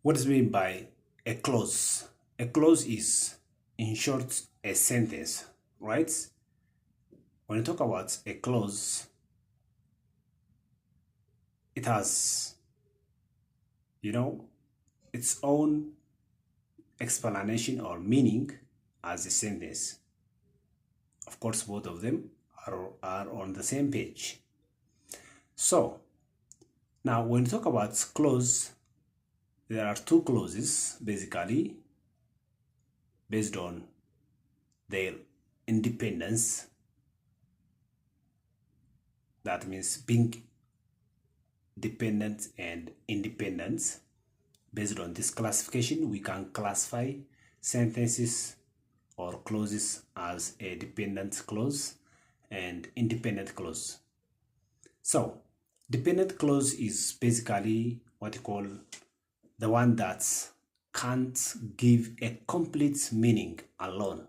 What is meant by a clause? A clause is, in short, a sentence, right? When you talk about a clause, it has, its own explanation or meaning as a sentence. Of course, both of them are on the same page. So, now when you talk about clause, there are two clauses basically based on their independence. That means being dependent and independent. Based on this classification, we can classify sentences or clauses as a dependent clause and independent clause. So, dependent clause is basically what you call the one that can't give a complete meaning alone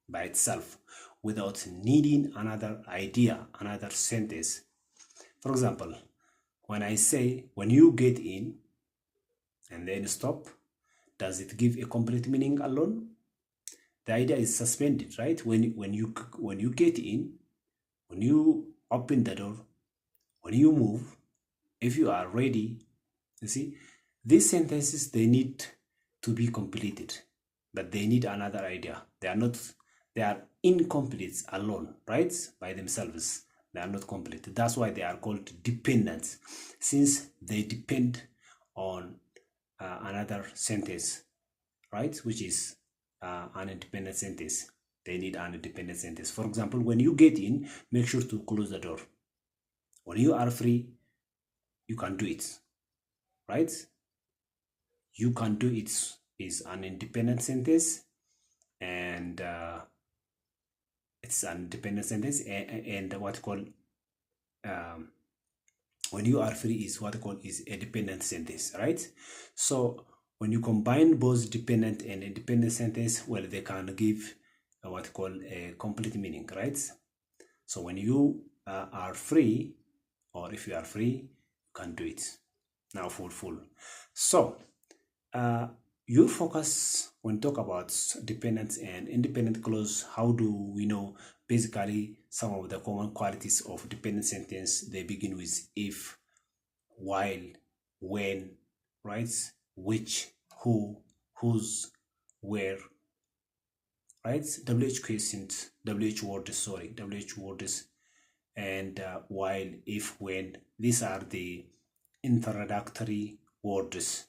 by itself without needing another idea, another sentence. For example, when I say, when you get in and then stop, does it give a complete meaning alone? The idea is suspended, right? When you get in, when you open the door, when you move, if you are ready, you see, these sentences, they need to be completed, but they need another idea. They are incomplete alone, right? By themselves, they are not complete. That's why they are called dependent, since they depend on another sentence, right? Which is an independent sentence. They need an independent sentence. For example, when you get in, make sure to close the door. When you are free, you can do it, right? You can do it is an independent sentence, and it's an independent sentence, and what called when you are free is what called is a dependent sentence, right? So when you combine both dependent and independent sentence, well, they can give what called a complete meaning, right? So when you are free, or if you are free, you can do it. Now full. So your focus when talk about dependent and independent clause, how do we know basically some of the common qualities of dependent sentence? They begin with if, while, when, right? Which, who, whose, where, right? WH questions, WH words, and while, if, when. These are the introductory words